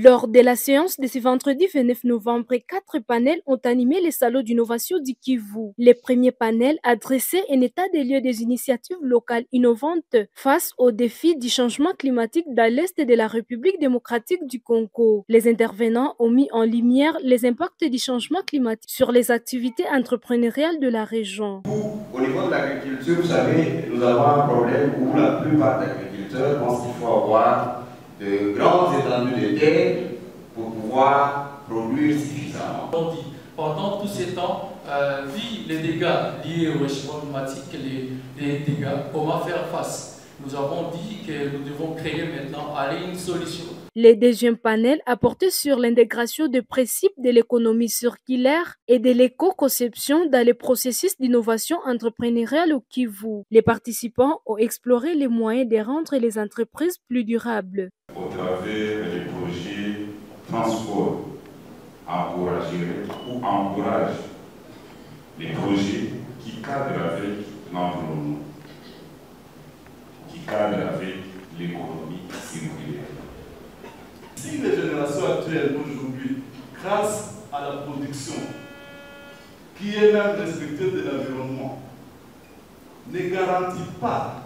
Lors de la séance de ce vendredi 29 novembre, 4 panels ont animé les salons d'innovation du Kivu. Les premiers panels adressaient un état des lieux des initiatives locales innovantes face aux défis du changement climatique dans l'Est de la République démocratique du Congo. Les intervenants ont mis en lumière les impacts du changement climatique sur les activités entrepreneuriales de la région. Au niveau de l'agriculture, vous savez, nous avons un problème où la plupart des agriculteurs pensent qu'il faut avoir de grandes étendues de terre pour pouvoir produire suffisamment. On dit, pendant tous ces temps, vu les dégâts liés au réchauffement climatique, les dégâts, comment faire face? Nous avons dit que nous devons créer maintenant une solution. Les deuxièmes panels apportaient sur l'intégration des principes de l'économie circulaire et de l'éco-conception dans les processus d'innovation entrepreneuriale au Kivu. Les participants ont exploré les moyens de rendre les entreprises plus durables. Au travers des projets transport, encourage les projets qui cadrent avec l'environnement, qui cadrent avec l'économie circulaire. Si les générations actuelles aujourd'hui, grâce à la production, qui est même respectueuse de l'environnement, ne garantit pas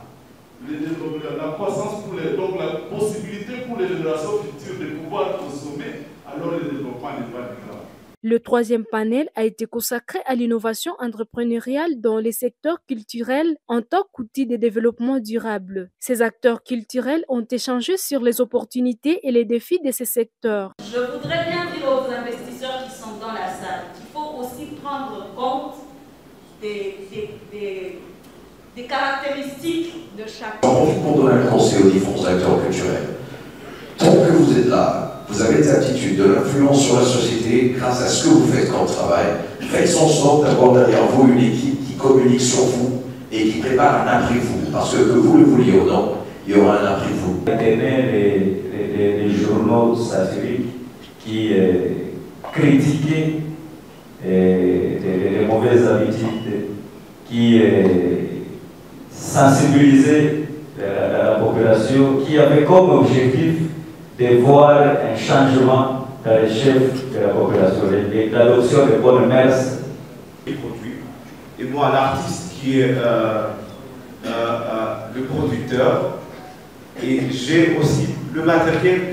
la croissance pour donc la possibilité pour les générations futures de pouvoir consommer, alors le développement n'est pas durable. Le troisième panel a été consacré à l'innovation entrepreneuriale dans les secteurs culturels en tant qu'outil de développement durable. Ces acteurs culturels ont échangé sur les opportunités et les défis de ces secteurs. Je voudrais bien dire aux investisseurs qui sont dans la salle qu'il faut aussi prendre compte des caractéristiques de chacun. J'en profite pour donner un conseil aux différents acteurs culturels. Tant que vous êtes là, vous avez des aptitudes, de l'influence sur la société grâce à ce que vous faites comme travail. Faites en sorte d'avoir derrière vous une équipe qui communique sur vous et qui prépare un après-vous. Parce que vous le vouliez ou non, il y aura un après-vous. Les journaux satiriques qui critiquaient les mauvaises habitudes, qui sensibilisaient la population, qui avaient comme objectif de voir un changement dans les chefs de la population, l'adoption de bonnes mœurs. Et moi, l'artiste qui est le producteur, et j'ai aussi le matériel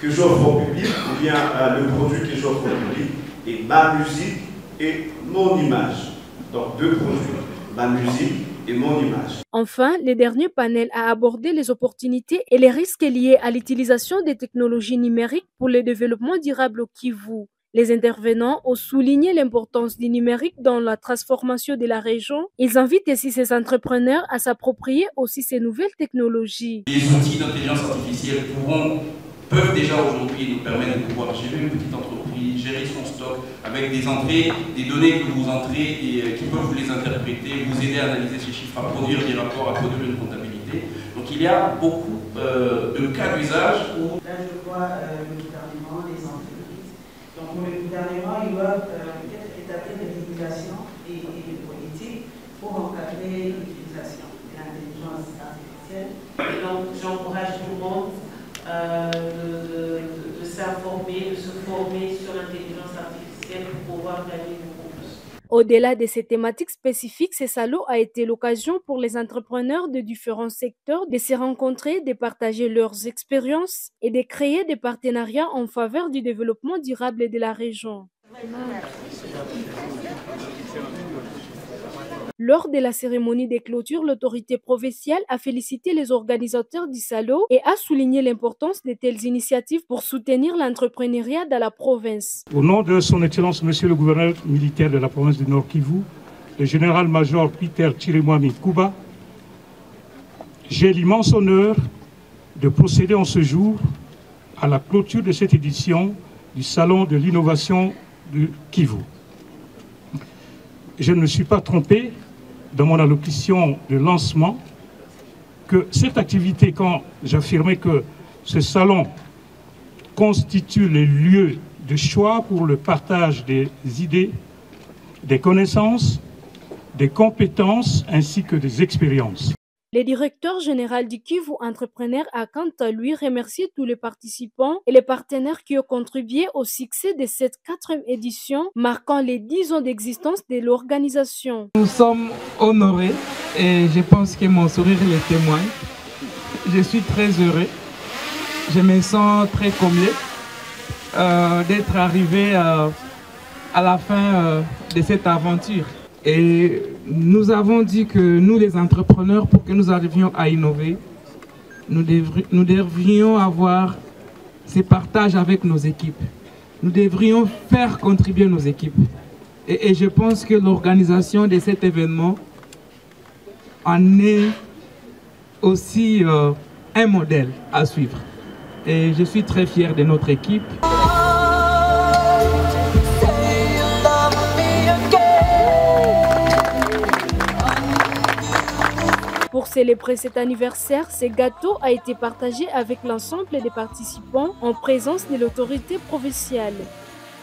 que j'offre au public, ou bien le produit que j'offre au public, et ma musique et mon image. Donc deux produits, ma musique et mon image. Enfin, le dernier panel a abordé les opportunités et les risques liés à l'utilisation des technologies numériques pour le développement durable au Kivu. Les intervenants ont souligné l'importance du numérique dans la transformation de la région. Ils invitent ainsi ces entrepreneurs à s'approprier aussi ces nouvelles technologies. Les outils d'intelligence artificielle peuvent déjà aujourd'hui nous permettre de pouvoir gérer une petite entreprise, gérer son stock avec des entrées, des données que vous entrez et qui peuvent vous les interpréter, vous aider à analyser ces chiffres, à produire des rapports, à produire une comptabilité. Donc il y a beaucoup de cas d'usage où... Là je vois le gouvernement, les entreprises. Donc pour le gouvernement, ils doivent peut-être établir des régulations et des politiques pour encadrer l'utilisation de l'intelligence artificielle. Et donc j'encourage tout le monde de s'informer, de se former sur l'intelligence artificielle pour pouvoir gagner beaucoup plus. Au-delà de ces thématiques spécifiques, ce salon a été l'occasion pour les entrepreneurs de différents secteurs de se rencontrer, de partager leurs expériences et de créer des partenariats en faveur du développement durable de la région. Lors de la cérémonie de clôture, l'autorité provinciale a félicité les organisateurs du salon et a souligné l'importance de telles initiatives pour soutenir l'entrepreneuriat dans la province. Au nom de son Excellence, Monsieur le gouverneur militaire de la province du Nord Kivu, le général-major Peter Chirimwami Kuba, j'ai l'immense honneur de procéder en ce jour à la clôture de cette édition du Salon de l'innovation du Kivu. Je ne me suis pas trompé dans mon allocution de lancement que cette activité, quand j'affirmais que ce salon constitue les lieux de choix pour le partage des idées, des connaissances, des compétences ainsi que des expériences. Le directeur général du Kivu Entrepreneur a quant à lui remercié tous les participants et les partenaires qui ont contribué au succès de cette 4e édition, marquant les 10 ans d'existence de l'organisation. Nous sommes honorés et je pense que mon sourire le témoigne. Je suis très heureux, je me sens très comblé d'être arrivé à la fin de cette aventure. Et nous avons dit que nous, les entrepreneurs, pour que nous arrivions à innover, nous devrions avoir ces partages avec nos équipes. Nous devrions faire contribuer nos équipes. Et je pense que l'organisation de cet événement en est aussi un modèle à suivre. Et je suis très fier de notre équipe. Pour célébrer cet anniversaire, ce gâteau a été partagé avec l'ensemble des participants en présence de l'autorité provinciale.